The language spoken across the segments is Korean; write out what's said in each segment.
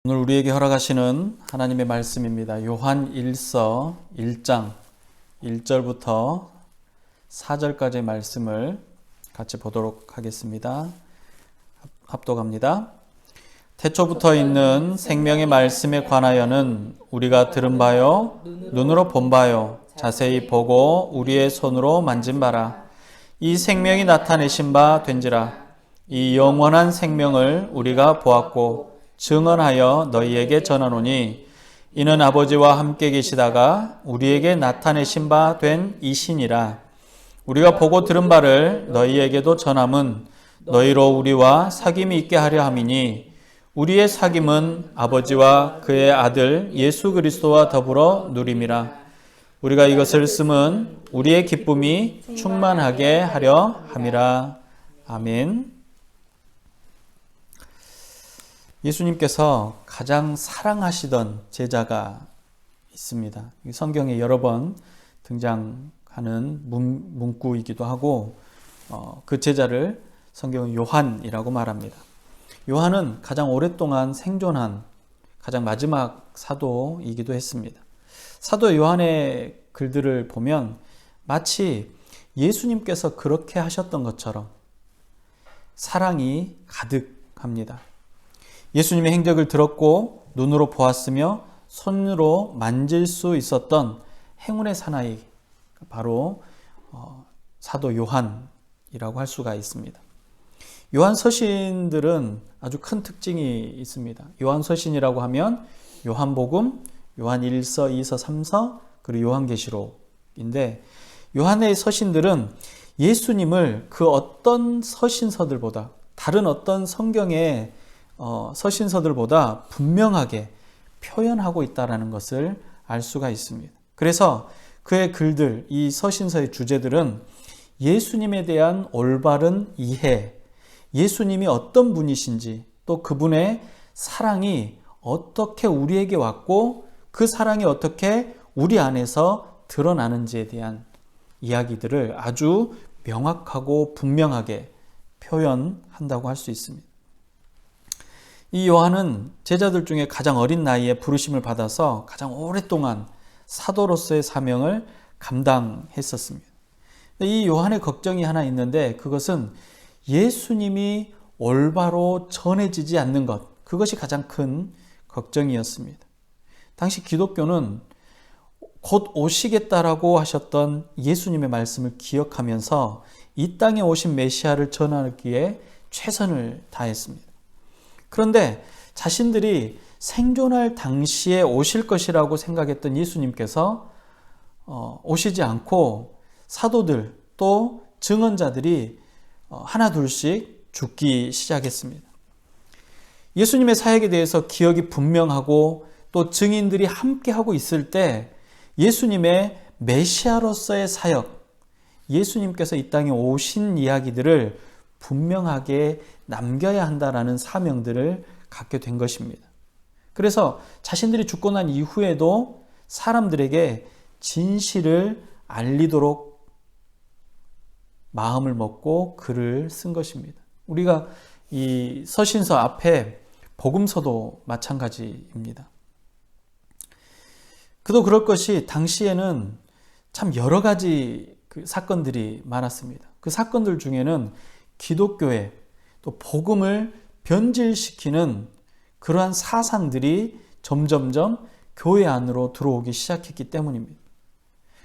오늘 우리에게 허락하시는 하나님의 말씀입니다. 요한 1서 1장 1절부터 4절까지의 말씀을 같이 보도록 하겠습니다. 합독합니다. 태초부터 있는 생명의 말씀에 관하여는 우리가 들은 바요, 눈으로 본 바요, 자세히 보고 우리의 손으로 만진 바라. 이 생명이 나타내신 바 된지라. 이 영원한 생명을 우리가 보았고 증언하여 너희에게 전하노니 이는 아버지와 함께 계시다가 우리에게 나타내신 바 된 이신이라. 우리가 보고 들은 바를 너희에게도 전함은 너희로 우리와 사귐이 있게 하려 함이니 우리의 사귐은 아버지와 그의 아들 예수 그리스도와 더불어 누림이라. 우리가 이것을 쓰면 우리의 기쁨이 충만하게 하려 함이라. 아멘. 예수님께서 가장 사랑하시던 제자가 있습니다. 성경에 여러 번 등장하는 문구이기도 하고 그 제자를 성경은 요한이라고 말합니다. 요한은 가장 오랫동안 생존한 가장 마지막 사도이기도 했습니다. 사도 요한의 글들을 보면 마치 예수님께서 그렇게 하셨던 것처럼 사랑이 가득합니다. 예수님의 행적을 들었고 눈으로 보았으며 손으로 만질 수 있었던 행운의 사나이, 바로 사도 요한이라고 할 수가 있습니다. 요한 서신들은 아주 큰 특징이 있습니다. 요한 서신이라고 하면 요한복음, 요한 1서, 2서, 3서, 그리고 요한계시록인데 요한의 서신들은 예수님을 그 어떤 서신서들보다, 다른 어떤 성경의 서신서들보다 분명하게 표현하고 있다는 것을 알 수가 있습니다. 그래서 그의 글들, 이 서신서의 주제들은 예수님에 대한 올바른 이해, 예수님이 어떤 분이신지, 또 그분의 사랑이 어떻게 우리에게 왔고 그 사랑이 어떻게 우리 안에서 드러나는지에 대한 이야기들을 아주 명확하고 분명하게 표현한다고 할 수 있습니다. 이 요한은 제자들 중에 가장 어린 나이에 부르심을 받아서 가장 오랫동안 사도로서의 사명을 감당했었습니다. 이 요한의 걱정이 하나 있는데 그것은 예수님이 올바로 전해지지 않는 것, 그것이 가장 큰 걱정이었습니다. 당시 기독교는 곧 오시겠다라고 하셨던 예수님의 말씀을 기억하면서 이 땅에 오신 메시아를 전하기에 최선을 다했습니다. 그런데 자신들이 생존할 당시에 오실 것이라고 생각했던 예수님께서 오시지 않고 사도들 또 증언자들이 하나 둘씩 죽기 시작했습니다. 예수님의 사역에 대해서 기억이 분명하고 또 증인들이 함께하고 있을 때 예수님의 메시아로서의 사역, 예수님께서 이 땅에 오신 이야기들을 분명하게 남겨야 한다라는 사명들을 갖게 된 것입니다. 그래서 자신들이 죽고 난 이후에도 사람들에게 진실을 알리도록 마음을 먹고 글을 쓴 것입니다. 우리가 이 서신서 앞에 복음서도 마찬가지입니다. 그도 그럴 것이 당시에는 참 여러 가지 사건들이 많았습니다. 그 사건들 중에는 기독교에 또 복음을 변질시키는 그러한 사상들이 점점점 교회 안으로 들어오기 시작했기 때문입니다.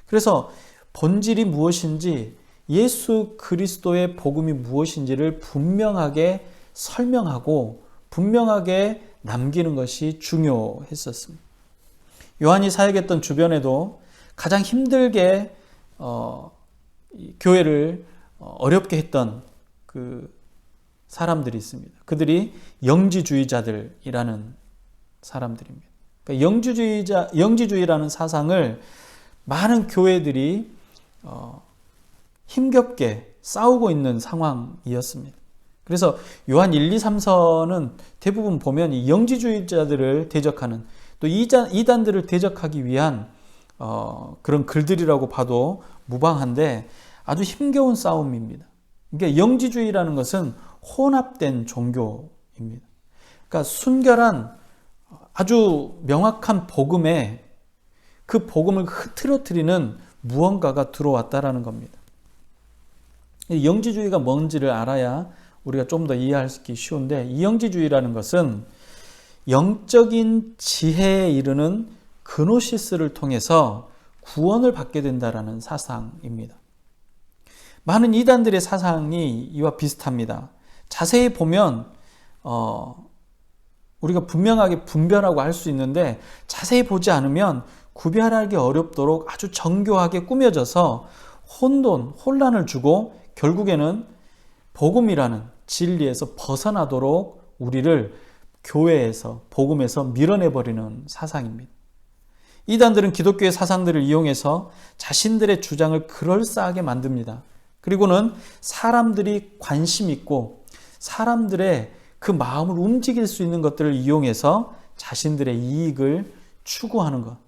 그래서 본질이 무엇인지, 예수 그리스도의 복음이 무엇인지를 분명하게 설명하고 분명하게 남기는 것이 중요했었습니다. 요한이 사역했던 주변에도 가장 힘들게 교회를 어렵게 했던 그 사람들이 있습니다. 그들이 영지주의자들이라는 사람들입니다. 그러니까 영지주의라는 사상을 많은 교회들이 힘겹게 싸우고 있는 상황이었습니다. 그래서 요한 1, 2, 3서는 대부분 보면 이 영지주의자들을 대적하는, 또 이단들을 대적하기 위한 그런 글들이라고 봐도 무방한데 아주 힘겨운 싸움입니다. 그러니까 영지주의라는 것은 혼합된 종교입니다. 그러니까 순결한 아주 명확한 복음에 그 복음을 흐트러뜨리는 무언가가 들어왔다라는 겁니다. 영지주의가 뭔지를 알아야 우리가 좀 더 이해하기 쉬운데, 이 영지주의라는 것은 영적인 지혜에 이르는 그노시스를 통해서 구원을 받게 된다라는 사상입니다. 많은 이단들의 사상이 이와 비슷합니다. 자세히 보면 우리가 분명하게 분별하고 할 수 있는데, 자세히 보지 않으면 구별하기 어렵도록 아주 정교하게 꾸며져서 혼란을 주고 결국에는 복음이라는 진리에서 벗어나도록 우리를 교회에서, 복음에서 밀어내버리는 사상입니다. 이단들은 기독교의 사상들을 이용해서 자신들의 주장을 그럴싸하게 만듭니다. 그리고는 사람들이 관심 있고 사람들의 그 마음을 움직일 수 있는 것들을 이용해서 자신들의 이익을 추구하는 것.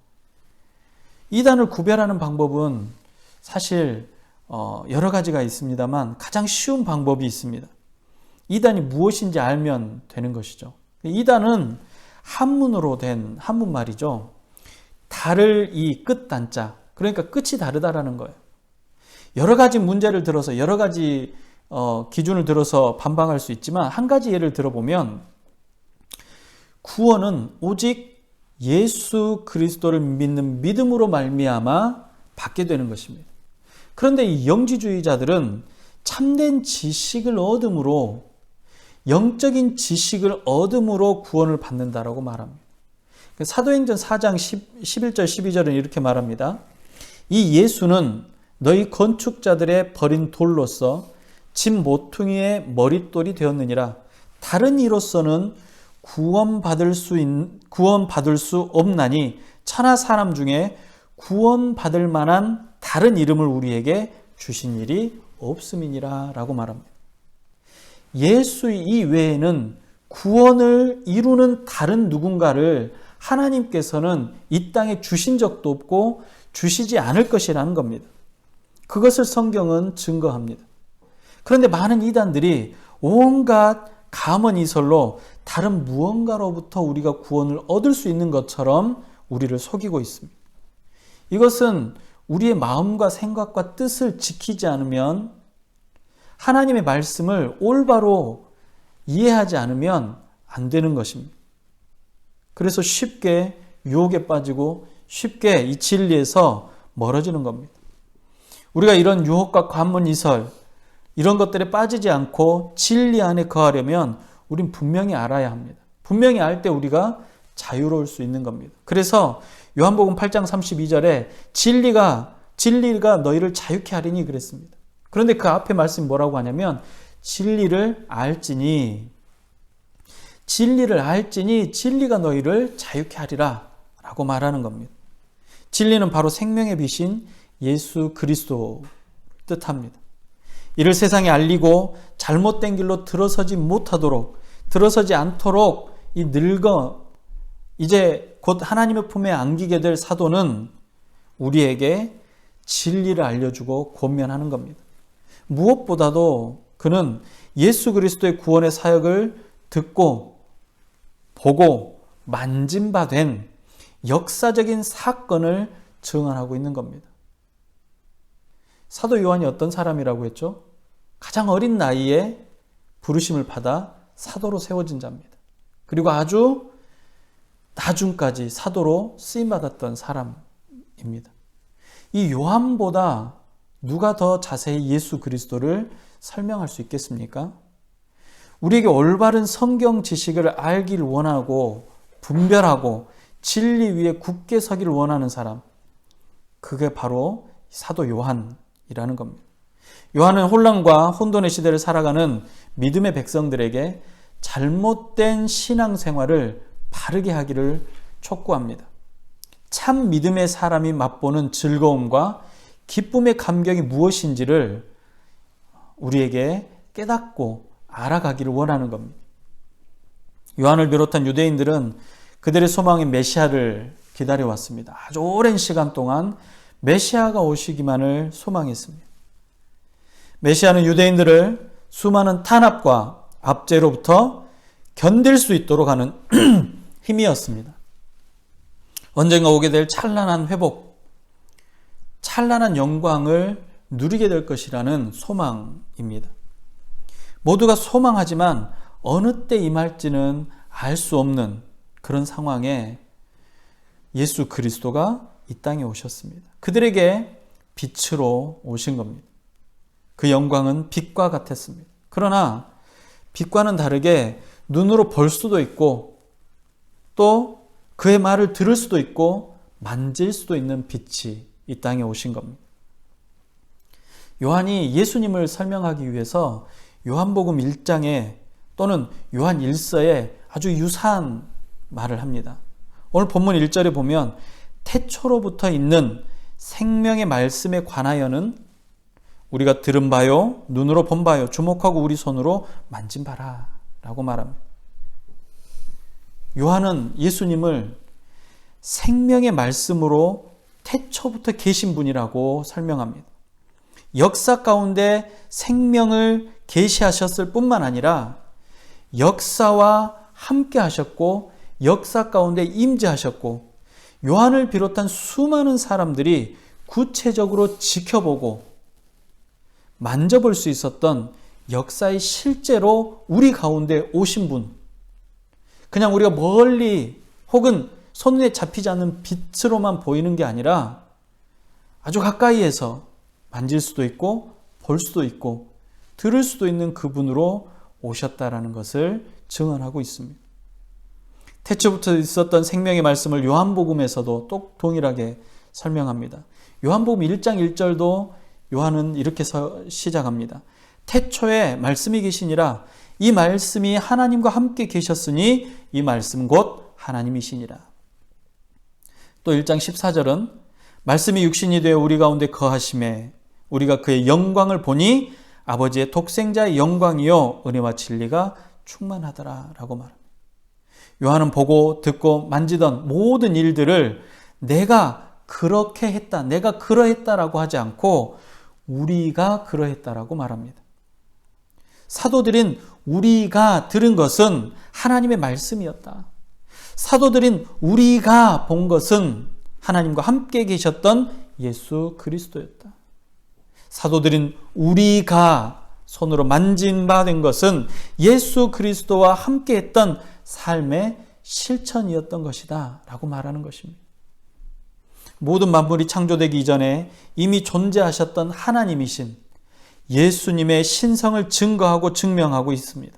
이단을 구별하는 방법은 사실 여러 가지가 있습니다만 가장 쉬운 방법이 있습니다. 이단이 무엇인지 알면 되는 것이죠. 이단은 한문으로 된 한문말이죠. 다를 이 끝단자, 그러니까 끝이 다르다라는 거예요. 여러 가지 문제를 들어서 여러 가지 기준을 들어서 반박할 수 있지만, 한 가지 예를 들어보면 구원은 오직 예수 그리스도를 믿는 믿음으로 말미암아 받게 되는 것입니다. 그런데 이 영지주의자들은 참된 지식을 얻음으로, 영적인 지식을 얻음으로 구원을 받는다라고 말합니다. 사도행전 4장 11절 12절은 이렇게 말합니다. 이 예수는 너희 건축자들의 버린 돌로서 집 모퉁이의 머릿돌이 되었느니라. 다른 이로서는 구원받을 수 없나니 천하 사람 중에 구원받을 만한 다른 이름을 우리에게 주신 일이 없음이니라 라고 말합니다. 예수 이외에는 구원을 이루는 다른 누군가를 하나님께서는 이 땅에 주신 적도 없고 주시지 않을 것이라는 겁니다. 그것을 성경은 증거합니다. 그런데 많은 이단들이 온갖 감언이설로 다른 무언가로부터 우리가 구원을 얻을 수 있는 것처럼 우리를 속이고 있습니다. 이것은 우리의 마음과 생각과 뜻을 지키지 않으면, 하나님의 말씀을 올바로 이해하지 않으면 안 되는 것입니다. 그래서 쉽게 유혹에 빠지고 쉽게 이 진리에서 멀어지는 겁니다. 우리가 이런 유혹과 관문이설, 이런 것들에 빠지지 않고 진리 안에 거하려면 우린 분명히 알아야 합니다. 분명히 알 때 우리가 자유로울 수 있는 겁니다. 그래서 요한복음 8장 32절에 진리가 너희를 자유케 하리니 그랬습니다. 그런데 그 앞에 말씀이 뭐라고 하냐면 진리를 알지니 진리가 너희를 자유케 하리라 라고 말하는 겁니다. 진리는 바로 생명의 빛인 예수 그리스도 뜻합니다. 이를 세상에 알리고 잘못된 길로 들어서지 않도록 이제 곧 하나님의 품에 안기게 될 사도는 우리에게 진리를 알려주고 권면하는 겁니다. 무엇보다도 그는 예수 그리스도의 구원의 사역을 듣고 보고 만진 바 된 역사적인 사건을 증언하고 있는 겁니다. 사도 요한이 어떤 사람이라고 했죠? 가장 어린 나이에 부르심을 받아 사도로 세워진 자입니다. 그리고 아주 나중까지 사도로 쓰임받았던 사람입니다. 이 요한보다 누가 더 자세히 예수 그리스도를 설명할 수 있겠습니까? 우리에게 올바른 성경 지식을 알기를 원하고 분별하고 진리 위에 굳게 서기를 원하는 사람, 그게 바로 사도 요한이라는 겁니다. 요한은 혼란과 혼돈의 시대를 살아가는 믿음의 백성들에게 잘못된 신앙생활을 바르게 하기를 촉구합니다. 참 믿음의 사람이 맛보는 즐거움과 기쁨의 감격이 무엇인지를 우리에게 깨닫고 알아가기를 원하는 겁니다. 요한을 비롯한 유대인들은 그들의 소망인 메시아를 기다려왔습니다. 아주 오랜 시간 동안 메시아가 오시기만을 소망했습니다. 메시아는 유대인들을 수많은 탄압과 압제로부터 견딜 수 있도록 하는 힘이었습니다. 언젠가 오게 될 찬란한 회복, 찬란한 영광을 누리게 될 것이라는 소망입니다. 모두가 소망하지만 어느 때 임할지는 알 수 없는 그런 상황에 예수 그리스도가 이 땅에 오셨습니다. 그들에게 빛으로 오신 겁니다. 그 영광은 빛과 같았습니다. 그러나 빛과는 다르게 눈으로 볼 수도 있고 또 그의 말을 들을 수도 있고 만질 수도 있는 빛이 이 땅에 오신 겁니다. 요한이 예수님을 설명하기 위해서 요한복음 1장에 또는 요한 1서에 아주 유사한 말을 합니다. 오늘 본문 1절에 보면 태초로부터 있는 생명의 말씀에 관하여는 우리가 들은 바요, 눈으로 본 바요, 주목하고 우리 손으로 만진 바라 라고 말합니다. 요한은 예수님을 생명의 말씀으로 태초부터 계신 분이라고 설명합니다. 역사 가운데 생명을 계시하셨을 뿐만 아니라 역사와 함께 하셨고 역사 가운데 임재하셨고 요한을 비롯한 수많은 사람들이 구체적으로 지켜보고 만져볼 수 있었던 역사의 실제로 우리 가운데 오신 분, 그냥 우리가 멀리 혹은 손에 잡히지 않는 빛으로만 보이는 게 아니라 아주 가까이에서 만질 수도 있고 볼 수도 있고 들을 수도 있는 그분으로 오셨다라는 것을 증언하고 있습니다. 태초부터 있었던 생명의 말씀을 요한복음에서도 또 동일하게 설명합니다. 요한복음 1장 1절도 요한은 이렇게 시작합니다. 태초에 말씀이 계시니라. 이 말씀이 하나님과 함께 계셨으니 이 말씀 곧 하나님이시니라. 또 1장 14절은 말씀이 육신이 되어 우리 가운데 거하심에 우리가 그의 영광을 보니 아버지의 독생자의 영광이요 은혜와 진리가 충만하더라 라고 말합니다. 요한은 보고 듣고 만지던 모든 일들을 내가 그렇게 했다, 내가 그러했다라고 하지 않고 우리가 그러했다라고 말합니다. 사도들인 우리가 들은 것은 하나님의 말씀이었다. 사도들인 우리가 본 것은 하나님과 함께 계셨던 예수 그리스도였다. 사도들인 우리가 손으로 만진 바 된 것은 예수 그리스도와 함께 했던 삶의 실천이었던 것이다 라고 말하는 것입니다. 모든 만물이 창조되기 이전에 이미 존재하셨던 하나님이신 예수님의 신성을 증거하고 증명하고 있습니다.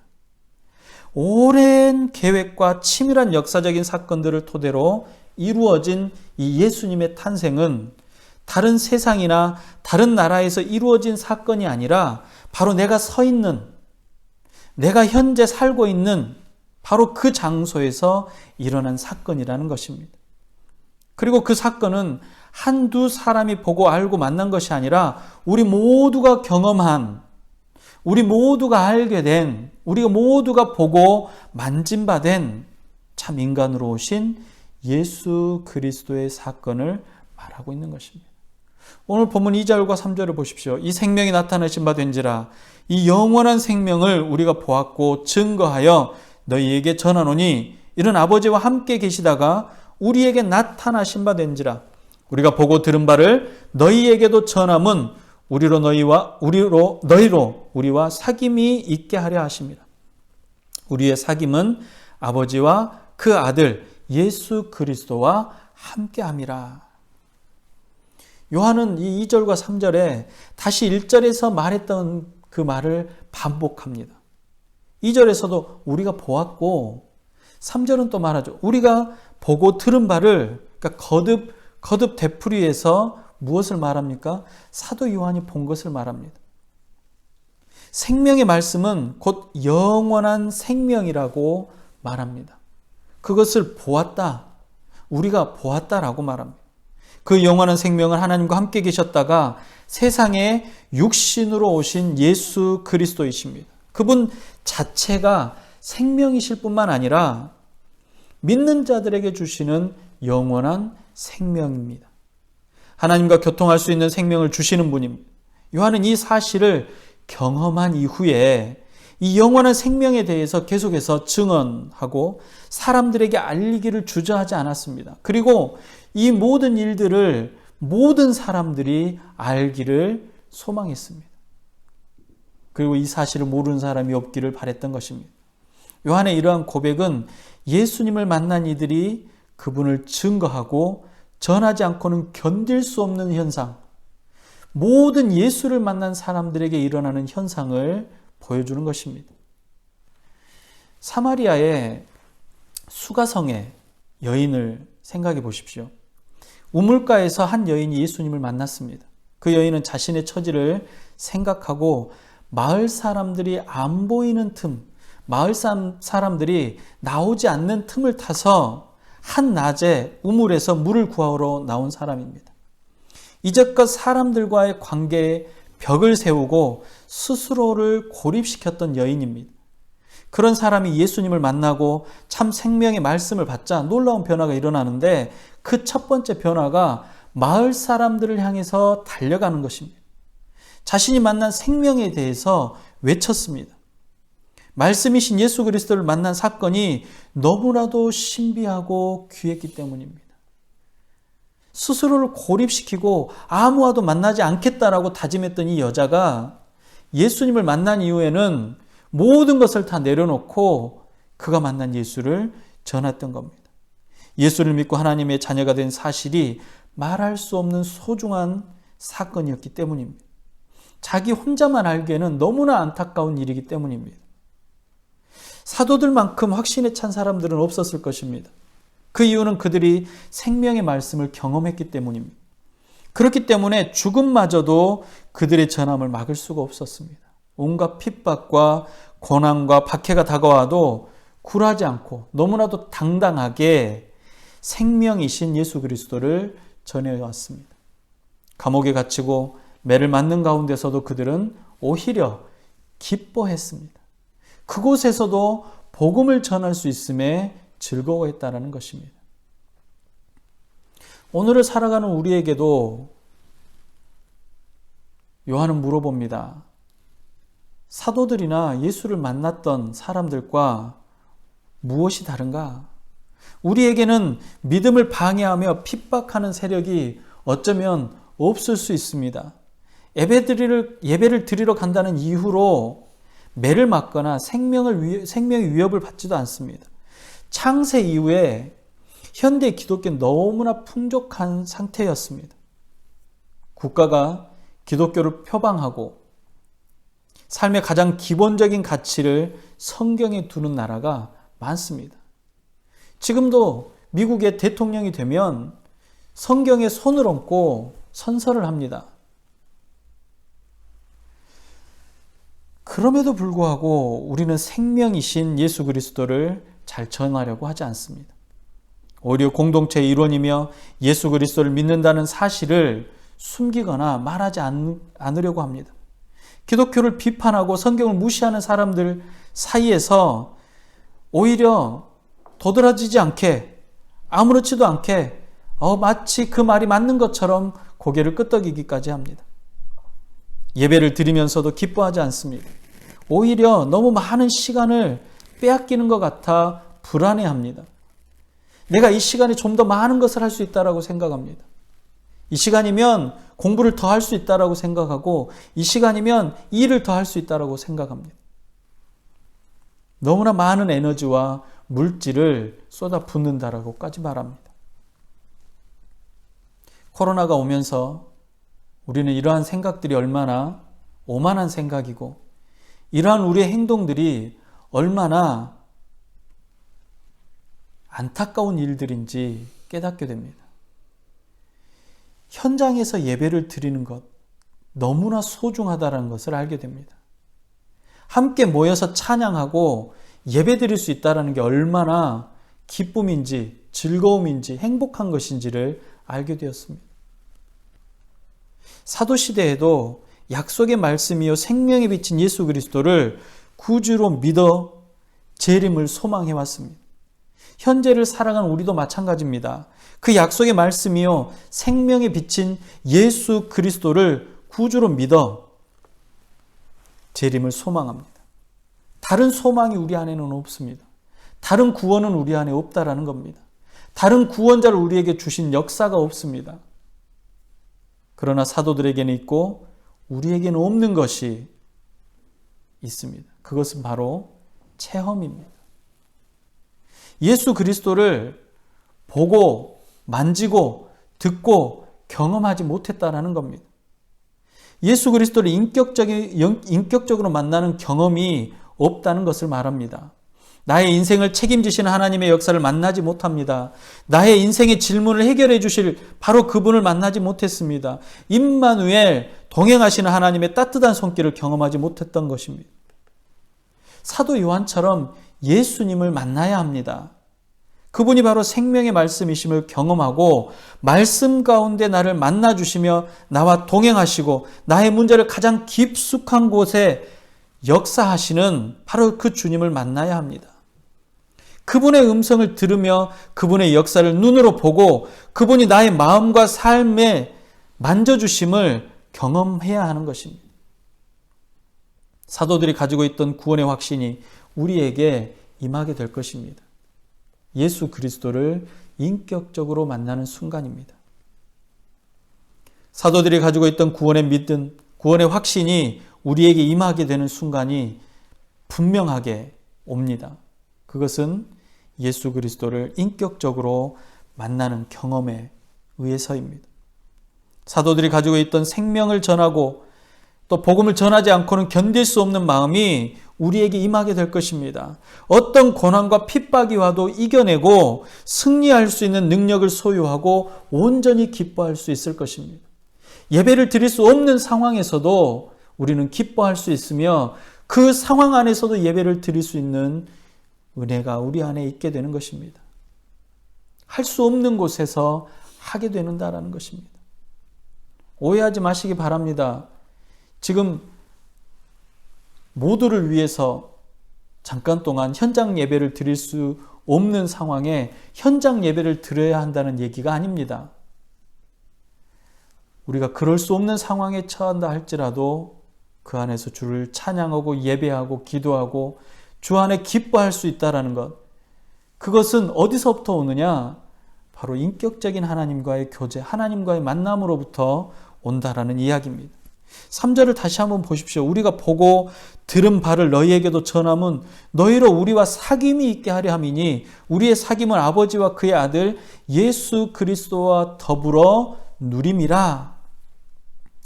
오랜 계획과 치밀한 역사적인 사건들을 토대로 이루어진 이 예수님의 탄생은 다른 세상이나 다른 나라에서 이루어진 사건이 아니라 바로 내가 서 있는, 내가 현재 살고 있는 바로 그 장소에서 일어난 사건이라는 것입니다. 그리고 그 사건은 한두 사람이 보고 알고 만난 것이 아니라 우리 모두가 경험한, 우리 모두가 알게 된, 우리가 모두가 보고 만진 바 된 참 인간으로 오신 예수 그리스도의 사건을 말하고 있는 것입니다. 오늘 본문 2절과 3절을 보십시오. 이 생명이 나타나신 바 된지라 이 영원한 생명을 우리가 보았고 증거하여 너희에게 전하노니 이는 아버지와 함께 계시다가 우리에게 나타나신 바 된지라. 우리가 보고 들은 바를 너희에게도 전함은 너희로 우리와 사귐이 있게 하려 하십니다. 우리의 사귐은 아버지와 그 아들 예수 그리스도와 함께함이라. 요한은 이 2절과 3절에 다시 1절에서 말했던 그 말을 반복합니다. 2절에서도 우리가 보았고 3절은 또 말하죠. 우리가 보고 들은 바를, 그러니까 거듭 되풀이해서 무엇을 말합니까? 사도 요한이 본 것을 말합니다. 생명의 말씀은 곧 영원한 생명이라고 말합니다. 그것을 보았다, 우리가 보았다라고 말합니다. 그 영원한 생명은 하나님과 함께 계셨다가 세상에 육신으로 오신 예수 그리스도이십니다. 그분 자체가 생명이실 뿐만 아니라 믿는 자들에게 주시는 영원한 생명입니다. 하나님과 교통할 수 있는 생명을 주시는 분입니다. 요한은 이 사실을 경험한 이후에 이 영원한 생명에 대해서 계속해서 증언하고 사람들에게 알리기를 주저하지 않았습니다. 그리고 이 모든 일들을 모든 사람들이 알기를 소망했습니다. 그리고 이 사실을 모르는 사람이 없기를 바랬던 것입니다. 요한의 이러한 고백은 예수님을 만난 이들이 그분을 증거하고 전하지 않고는 견딜 수 없는 현상, 모든 예수를 만난 사람들에게 일어나는 현상을 보여주는 것입니다. 사마리아의 수가성의 여인을 생각해 보십시오. 우물가에서 한 여인이 예수님을 만났습니다. 그 여인은 자신의 처지를 생각하고 마을 사람들이 안 보이는 틈, 마을 사람들이 나오지 않는 틈을 타서 한낮에 우물에서 물을 구하러 나온 사람입니다. 이제껏 사람들과의 관계에 벽을 세우고 스스로를 고립시켰던 여인입니다. 그런 사람이 예수님을 만나고 참 생명의 말씀을 받자 놀라운 변화가 일어나는데 그 첫 번째 변화가 마을 사람들을 향해서 달려가는 것입니다. 자신이 만난 생명에 대해서 외쳤습니다. 말씀이신 예수 그리스도를 만난 사건이 너무나도 신비하고 귀했기 때문입니다. 스스로를 고립시키고 아무와도 만나지 않겠다라고 다짐했던 이 여자가 예수님을 만난 이후에는 모든 것을 다 내려놓고 그가 만난 예수를 전했던 겁니다. 예수를 믿고 하나님의 자녀가 된 사실이 말할 수 없는 소중한 사건이었기 때문입니다. 자기 혼자만 알기에는 너무나 안타까운 일이기 때문입니다. 사도들만큼 확신에 찬 사람들은 없었을 것입니다. 그 이유는 그들이 생명의 말씀을 경험했기 때문입니다. 그렇기 때문에 죽음마저도 그들의 전함을 막을 수가 없었습니다. 온갖 핍박과 고난과 박해가 다가와도 굴하지 않고 너무나도 당당하게 생명이신 예수 그리스도를 전해왔습니다. 감옥에 갇히고 매를 맞는 가운데서도 그들은 오히려 기뻐했습니다. 그곳에서도 복음을 전할 수 있음에 즐거워했다는 것입니다. 오늘을 살아가는 우리에게도 요한은 물어봅니다. 사도들이나 예수를 만났던 사람들과 무엇이 다른가? 우리에게는 믿음을 방해하며 핍박하는 세력이 어쩌면 없을 수 있습니다. 예배를 드리러 간다는 이유로 매를 맞거나 생명의 위협을 받지도 않습니다. 창세 이후에 현대 기독교는 너무나 풍족한 상태였습니다. 국가가 기독교를 표방하고 삶의 가장 기본적인 가치를 성경에 두는 나라가 많습니다. 지금도 미국의 대통령이 되면 성경에 손을 얹고 선서를 합니다. 그럼에도 불구하고 우리는 생명이신 예수 그리스도를 잘 전하려고 하지 않습니다. 오히려 공동체의 일원이며 예수 그리스도를 믿는다는 사실을 숨기거나 말하지 않으려고 합니다. 기독교를 비판하고 성경을 무시하는 사람들 사이에서 오히려 도드라지지 않게 아무렇지도 않게 마치 그 말이 맞는 것처럼 고개를 끄덕이기까지 합니다. 예배를 드리면서도 기뻐하지 않습니다. 오히려 너무 많은 시간을 빼앗기는 것 같아 불안해합니다. 내가 이 시간에 좀 더 많은 것을 할 수 있다고 생각합니다. 이 시간이면 공부를 더 할 수 있다고 생각하고 이 시간이면 일을 더 할 수 있다고 생각합니다. 너무나 많은 에너지와 물질을 쏟아붓는다라고까지 말합니다. 코로나가 오면서 우리는 이러한 생각들이 얼마나 오만한 생각이고 이러한 우리의 행동들이 얼마나 안타까운 일들인지 깨닫게 됩니다. 현장에서 예배를 드리는 것 너무나 소중하다는 것을 알게 됩니다. 함께 모여서 찬양하고 예배 드릴 수 있다는 게 얼마나 기쁨인지 즐거움인지 행복한 것인지를 알게 되었습니다. 사도시대에도 약속의 말씀이요 생명에 비친 예수 그리스도를 구주로 믿어 재림을 소망해왔습니다. 현재를 살아가는 우리도 마찬가지입니다. 그 약속의 말씀이요 생명에 비친 예수 그리스도를 구주로 믿어 재림을 소망합니다. 다른 소망이 우리 안에는 없습니다. 다른 구원은 우리 안에 없다라는 겁니다. 다른 구원자를 우리에게 주신 역사가 없습니다. 그러나 사도들에게는 있고 우리에게는 없는 것이 있습니다. 그것은 바로 체험입니다. 예수 그리스도를 보고 만지고 듣고 경험하지 못했다라는 겁니다. 예수 그리스도를 인격적으로 만나는 경험이 없다는 것을 말합니다. 나의 인생을 책임지시는 하나님의 역사를 만나지 못합니다. 나의 인생의 질문을 해결해 주실 바로 그분을 만나지 못했습니다. 임마누엘, 동행하시는 하나님의 따뜻한 손길을 경험하지 못했던 것입니다. 사도 요한처럼 예수님을 만나야 합니다. 그분이 바로 생명의 말씀이심을 경험하고 말씀 가운데 나를 만나주시며 나와 동행하시고 나의 문제를 가장 깊숙한 곳에 역사하시는 바로 그 주님을 만나야 합니다. 그분의 음성을 들으며 그분의 역사를 눈으로 보고 그분이 나의 마음과 삶에 만져주심을 경험해야 하는 것입니다. 사도들이 가지고 있던 구원의 확신이 우리에게 임하게 될 것입니다. 예수 그리스도를 인격적으로 만나는 순간입니다. 사도들이 가지고 있던 구원의 믿음, 구원의 확신이 우리에게 임하게 되는 순간이 분명하게 옵니다. 그것은 예수 그리스도를 인격적으로 만나는 경험에 의해서입니다. 사도들이 가지고 있던 생명을 전하고 또 복음을 전하지 않고는 견딜 수 없는 마음이 우리에게 임하게 될 것입니다. 어떤 고난과 핍박이 와도 이겨내고 승리할 수 있는 능력을 소유하고 온전히 기뻐할 수 있을 것입니다. 예배를 드릴 수 없는 상황에서도 우리는 기뻐할 수 있으며 그 상황 안에서도 예배를 드릴 수 있는 은혜가 우리 안에 있게 되는 것입니다. 할 수 없는 곳에서 하게 되는다라는 것입니다. 오해하지 마시기 바랍니다. 지금 모두를 위해서 잠깐 동안 현장 예배를 드릴 수 없는 상황에 현장 예배를 드려야 한다는 얘기가 아닙니다. 우리가 그럴 수 없는 상황에 처한다 할지라도 그 안에서 주를 찬양하고 예배하고 기도하고 주 안에 기뻐할 수 있다는 것, 그것은 어디서부터 오느냐? 바로 인격적인 하나님과의 교제, 하나님과의 만남으로부터 온다라는 이야기입니다. 3절을 다시 한번 보십시오. 우리가 보고 들은 바를 너희에게도 전함은 너희로 우리와 사귐이 있게 하려 함이니 우리의 사귐은 아버지와 그의 아들 예수 그리스도와 더불어 누림이라.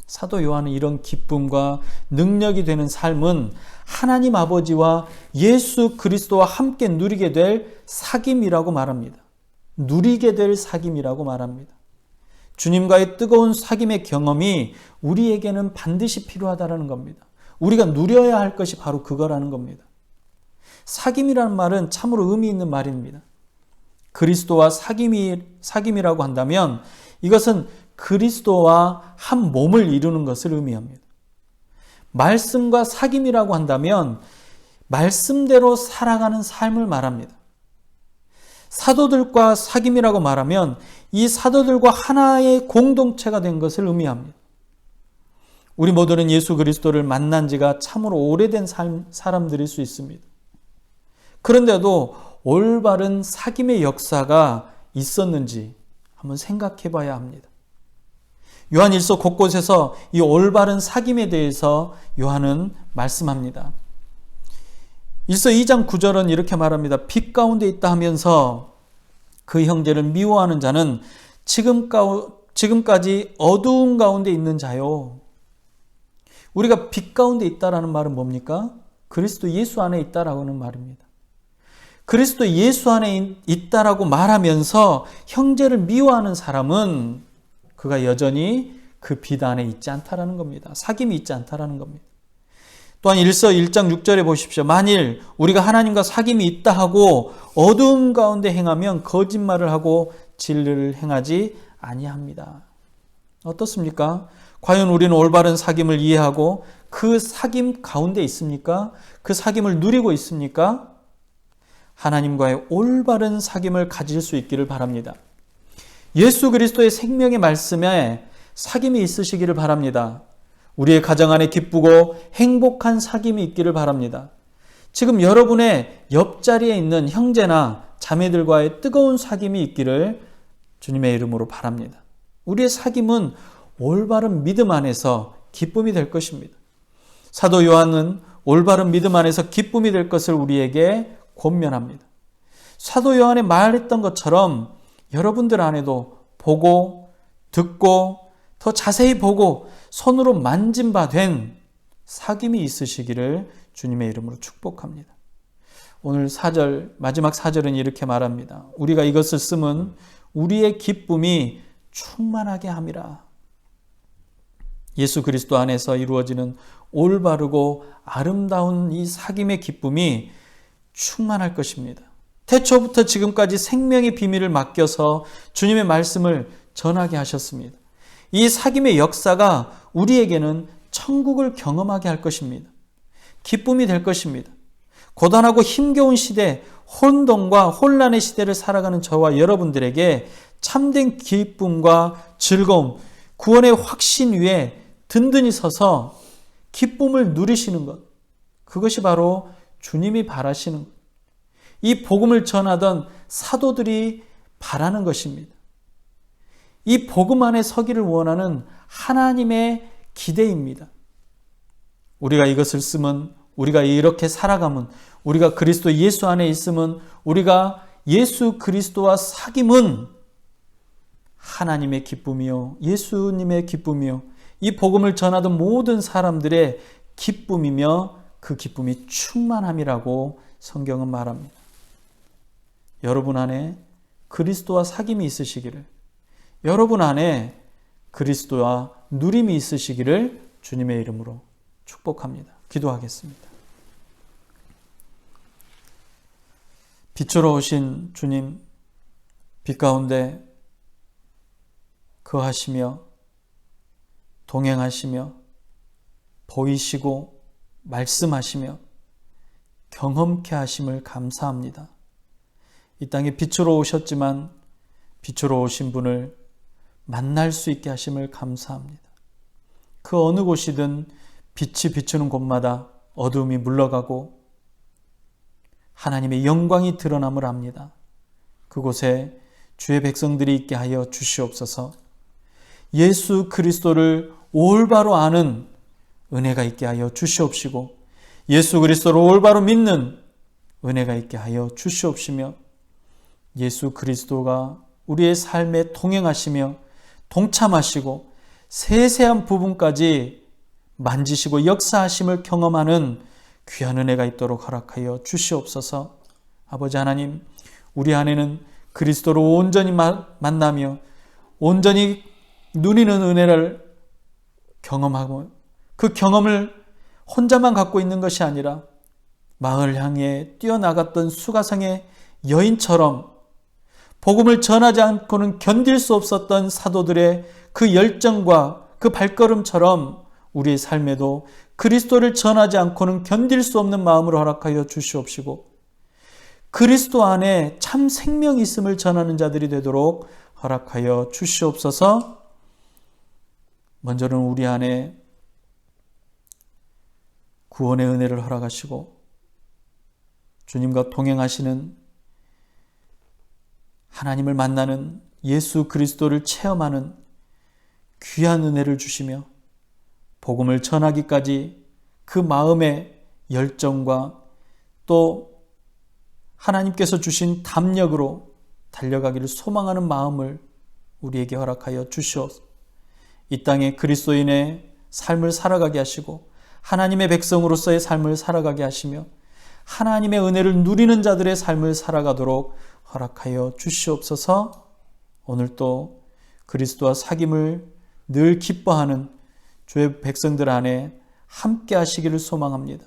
사도 요한은 이런 기쁨과 능력이 되는 삶은 하나님 아버지와 예수 그리스도와 함께 누리게 될 사귐이라고 말합니다. 누리게 될 사귐이라고 말합니다. 주님과의 뜨거운 사귐의 경험이 우리에게는 반드시 필요하다는 겁니다. 우리가 누려야 할 것이 바로 그거라는 겁니다. 사귐이라는 말은 참으로 의미 있는 말입니다. 그리스도와 사귐이라고 한다면 이것은 그리스도와 한 몸을 이루는 것을 의미합니다. 말씀과 사귐이라고 한다면 말씀대로 살아가는 삶을 말합니다. 사도들과 사귐이라고 말하면 이 사도들과 하나의 공동체가 된 것을 의미합니다. 우리 모두는 예수 그리스도를 만난 지가 참으로 오래된 사람들일 수 있습니다. 그런데도 올바른 사귐의 역사가 있었는지 한번 생각해 봐야 합니다. 요한일서 곳곳에서 이 올바른 사귐에 대해서 요한은 말씀합니다. 일서 2장 9절은 이렇게 말합니다. 빛 가운데 있다 하면서 그 형제를 미워하는 자는 지금까지 어두운 가운데 있는 자요. 우리가 빛 가운데 있다라는 말은 뭡니까? 그리스도 예수 안에 있다라는 말입니다. 그리스도 예수 안에 있다라고 말하면서 형제를 미워하는 사람은 그가 여전히 그 빛 안에 있지 않다라는 겁니다. 사귐이 있지 않다라는 겁니다. 또한 일서 1장 6절에 보십시오. 만일 우리가 하나님과 사귐이 있다 하고 어두움 가운데 행하면 거짓말을 하고 진리를 행하지 아니합니다. 어떻습니까? 과연 우리는 올바른 사귐을 이해하고 그 사귐 가운데 있습니까? 그 사귐을 누리고 있습니까? 하나님과의 올바른 사귐을 가질 수 있기를 바랍니다. 예수 그리스도의 생명의 말씀에 사귐이 있으시기를 바랍니다. 우리의 가정 안에 기쁘고 행복한 사귐이 있기를 바랍니다. 지금 여러분의 옆자리에 있는 형제나 자매들과의 뜨거운 사귐이 있기를 주님의 이름으로 바랍니다. 우리의 사귐은 올바른 믿음 안에서 기쁨이 될 것입니다. 사도 요한은 올바른 믿음 안에서 기쁨이 될 것을 우리에게 권면합니다. 사도 요한이 말했던 것처럼 여러분들 안에도 보고 듣고 더 자세히 보고 손으로 만진 바 된 사귐이 있으시기를 주님의 이름으로 축복합니다. 오늘 4절, 마지막 4절은 이렇게 말합니다. 우리가 이것을 쓰면 우리의 기쁨이 충만하게 함이라. 예수 그리스도 안에서 이루어지는 올바르고 아름다운 이 사귐의 기쁨이 충만할 것입니다. 태초부터 지금까지 생명의 비밀을 맡겨서 주님의 말씀을 전하게 하셨습니다. 이 사귐의 역사가 우리에게는 천국을 경험하게 할 것입니다. 기쁨이 될 것입니다. 고단하고 힘겨운 시대, 혼돈과 혼란의 시대를 살아가는 저와 여러분들에게 참된 기쁨과 즐거움, 구원의 확신 위에 든든히 서서 기쁨을 누리시는 것, 그것이 바로 주님이 바라시는 것, 이 복음을 전하던 사도들이 바라는 것입니다. 이 복음 안에 서기를 원하는 하나님의 기대입니다. 우리가 이것을 쓰면, 우리가 이렇게 살아가면, 우리가 그리스도 예수 안에 있으면, 우리가 예수 그리스도와 사귐은 하나님의 기쁨이요, 예수님의 기쁨이요, 이 복음을 전하던 모든 사람들의 기쁨이며 그 기쁨이 충만함이라고 성경은 말합니다. 여러분 안에 그리스도와 사귐이 있으시기를, 여러분 안에 그리스도와 누림이 있으시기를 주님의 이름으로 축복합니다. 기도하겠습니다. 빛으로 오신 주님, 빛 가운데 거하시며 동행하시며 보이시고 말씀하시며 경험케 하심을 감사합니다. 이 땅에 빛으로 오셨지만 빛으로 오신 분을 만날 수 있게 하심을 감사합니다. 그 어느 곳이든 빛이 비추는 곳마다 어두움이 물러가고 하나님의 영광이 드러남을 압니다. 그곳에 주의 백성들이 있게 하여 주시옵소서. 예수 그리스도를 올바로 아는 은혜가 있게 하여 주시옵시고, 예수 그리스도를 올바로 믿는 은혜가 있게 하여 주시옵시며, 예수 그리스도가 우리의 삶에 동행하시며 동참하시고 세세한 부분까지 만지시고 역사하심을 경험하는 귀한 은혜가 있도록 허락하여 주시옵소서. 아버지 하나님, 우리 안에는 그리스도로 온전히 만나며 온전히 누리는 은혜를 경험하고, 그 경험을 혼자만 갖고 있는 것이 아니라 마을 향해 뛰어나갔던 수가성의 여인처럼 복음을 전하지 않고는 견딜 수 없었던 사도들의 그 열정과 그 발걸음처럼 우리의 삶에도 그리스도를 전하지 않고는 견딜 수 없는 마음을 허락하여 주시옵시고, 그리스도 안에 참 생명이 있음을 전하는 자들이 되도록 허락하여 주시옵소서. 먼저는 우리 안에 구원의 은혜를 허락하시고 주님과 동행하시는, 하나님을 만나는, 예수 그리스도를 체험하는 귀한 은혜를 주시며 복음을 전하기까지 그 마음의 열정과 또 하나님께서 주신 담력으로 달려가기를 소망하는 마음을 우리에게 허락하여 주시옵소서. 이 땅에 그리스도인의 삶을 살아가게 하시고 하나님의 백성으로서의 삶을 살아가게 하시며 하나님의 은혜를 누리는 자들의 삶을 살아가도록 허락하여 주시옵소서. 오늘도 그리스도와 사귐을 늘 기뻐하는 주의 백성들 안에 함께 하시기를 소망합니다.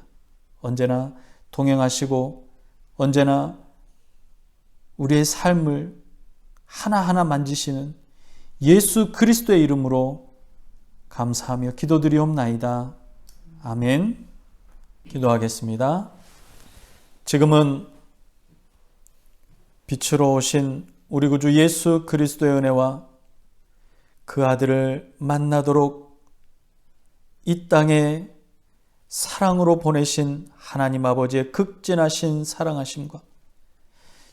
언제나 동행하시고 언제나 우리의 삶을 하나하나 만지시는 예수 그리스도의 이름으로 감사하며 기도드리옵나이다. 아멘. 기도하겠습니다. 지금은 빛으로 오신 우리 구주 예수 그리스도의 은혜와 그 아들을 만나도록 이 땅에 사랑으로 보내신 하나님 아버지의 극진하신 사랑하심과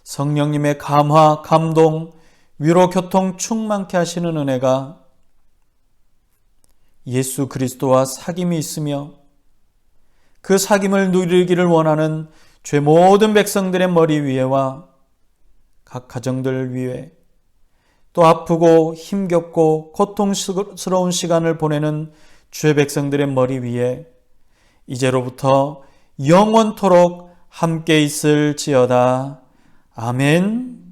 성령님의 감화, 감동, 위로, 교통 충만케 하시는 은혜가 예수 그리스도와 사귐이 있으며 그 사귐을 누리기를 원하는 죄 모든 백성들의 머리 위에와 각 가정들 위에 또 아프고 힘겹고 고통스러운 시간을 보내는 주의 백성들의 머리 위에 이제로부터 영원토록 함께 있을지어다. 아멘.